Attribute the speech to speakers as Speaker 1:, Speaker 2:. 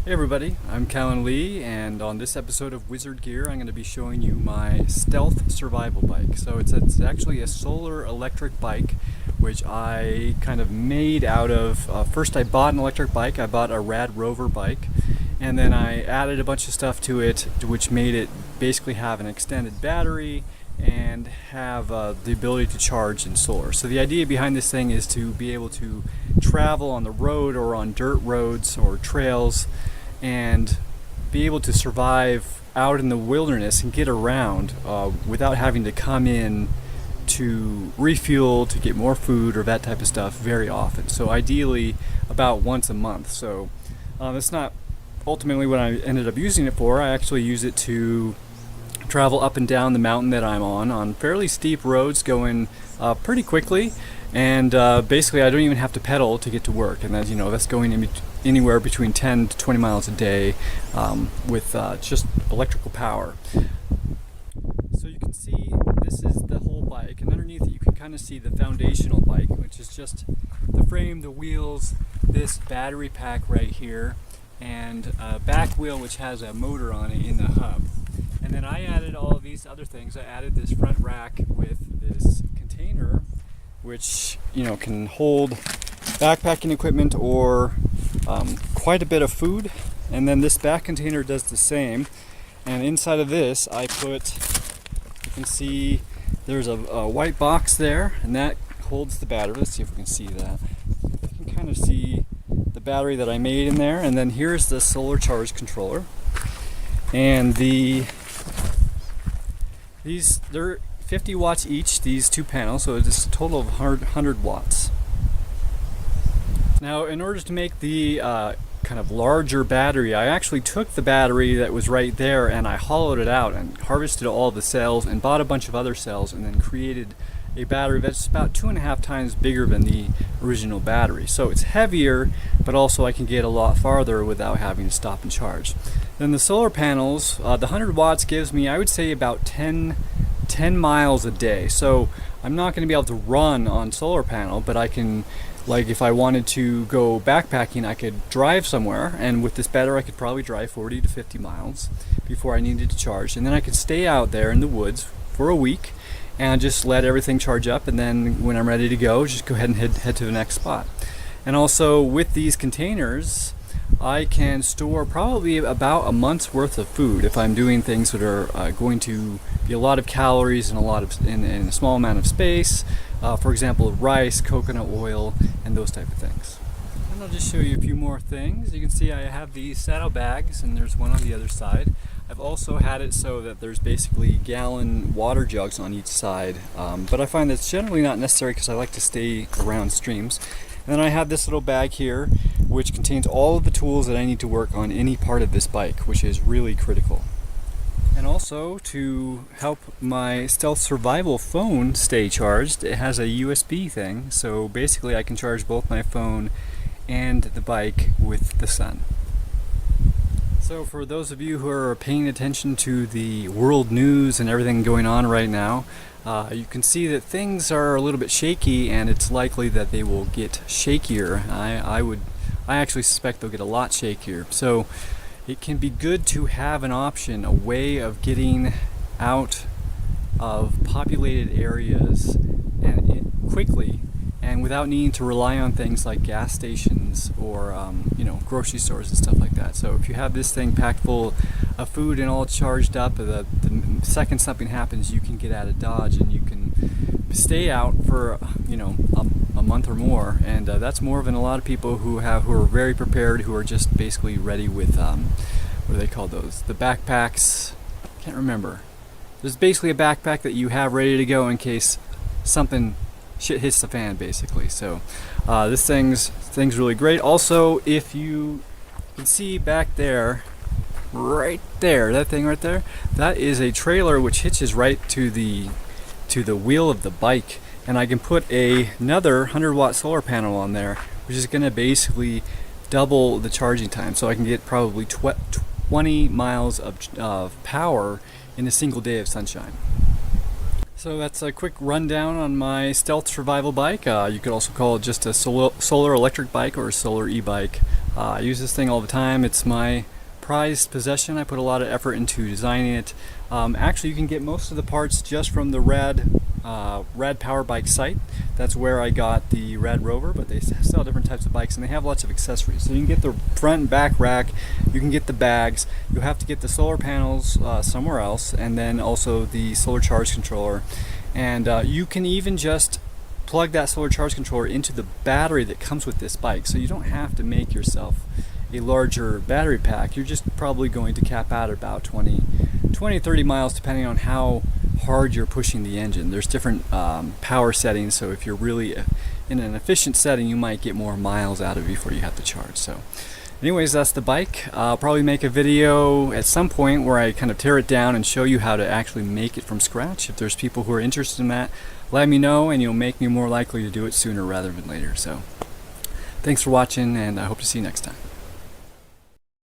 Speaker 1: Hey everybody, I'm Cahlen Lee, and on this episode of Wizard Gear I'm going to be showing you my stealth survival bike. So it's actually a solar electric bike which I kind of made out of, first I bought an electric bike, I bought a RadRover bike, and then I added a bunch of stuff to it which made it basically have an extended battery and have the ability to charge in solar. So the idea behind this thing is to be able to travel on the road or on dirt roads or trails and be able to survive out in the wilderness and get around without having to come in to refuel, to get more food or that type of stuff very often. So ideally about once a month. So that's not ultimately what I ended up using it for. I actually use it to travel up and down the mountain that I'm on fairly steep roads going pretty quickly, and basically I don't even have to pedal to get to work, and that's going anywhere between 10 to 20 miles a day with just electrical power. So you can see this is the whole bike, and underneath it you can kind of see the foundational bike, which is just the frame, the wheels, this battery pack right here, and a back wheel which has a motor on it in the hub. And then I added all of these other things. I added this front rack with this container which can hold backpacking equipment or quite a bit of food, and then this back container does the same. And inside of this I put, you can see there's a white box there, and that holds the battery. Let's see if we can see that. You can kind of see the battery that I made in there, and then here's the solar charge controller, and they're 50 watts each, these two panels, so it's a total of 100 watts. Now, in order to make the kind of larger battery, I actually took the battery that was right there and I hollowed it out and harvested all the cells and bought a bunch of other cells and then created a battery that's about 2.5 times bigger than the original battery. So it's heavier, but also I can get a lot farther without having to stop and charge. Then the solar panels, the 100 watts gives me, I would say, about 10 miles a day. So I'm not going to be able to run on solar panel, but I can, like if I wanted to go backpacking, I could drive somewhere, and with this battery I could probably drive 40 to 50 miles before I needed to charge, and then I could stay out there in the woods for a week and just let everything charge up, and then when I'm ready to go, just go ahead and head to the next spot. And also with these containers I can store probably about a month's worth of food if I'm doing things that are going to be a lot of calories and in a small amount of space. For example, rice, coconut oil, and those type of things. And I'll just show you a few more things. You can see I have these saddlebags, and there's one on the other side. I've also had it so that there's basically gallon water jugs on each side, but I find that's generally not necessary because I like to stay around streams. And then I have this little bag here which contains all of the tools that I need to work on any part of this bike, which is really critical. And also, to help my stealth survival phone stay charged, it has a USB thing, so basically I can charge both my phone and the bike with the sun. So for those of you who are paying attention to the world news and everything going on right now, you can see that things are a little bit shaky, and it's likely that they will get shakier. I actually suspect they'll get a lot shakier. So it can be good to have an option, a way of getting out of populated areas and quickly, and without needing to rely on things like gas stations or grocery stores and stuff like that. So if you have this thing packed full of food and all charged up, the second something happens, you can get out of Dodge and you can stay out for a month or more. And that's more than a lot of people who are very prepared, who are just basically ready with what do they call those? The backpacks. Can't remember. There's basically a backpack that you have ready to go in case something shit hits the fan, basically. So this thing's really great. Also, if you can see back there, right there, that thing right there, that is a trailer which hitches right to the wheel of the bike, and I can put another 100 watt solar panel on there, which is going to basically double the charging time. So I can get probably 20 miles of power in a single day of sunshine. So that's a quick rundown on my stealth survival bike. You could also call it just a solar electric bike or a solar e-bike. I use this thing all the time. It's my prized possession. I put a lot of effort into designing it. Actually, you can get most of the parts just from the Rad Power Bike site. That's where I got the RadRover, but they sell different types of bikes and they have lots of accessories. So you can get the front and back rack, you can get the bags, you'll have to get the solar panels somewhere else, and then also the solar charge controller. And you can even just plug that solar charge controller into the battery that comes with this bike, so you don't have to make yourself a larger battery pack. You're just probably going to cap out at about 20 30 miles depending on how hard you're pushing the engine. There's different power settings, so if you're really in an efficient setting, you might get more miles out of it before you have to charge. So anyways, that's the bike. I'll probably make a video at some point where I kind of tear it down and show you how to actually make it from scratch. If there's people who are interested in that, let me know and you'll make me more likely to do it sooner rather than later. So thanks for watching, and I hope to see you next time.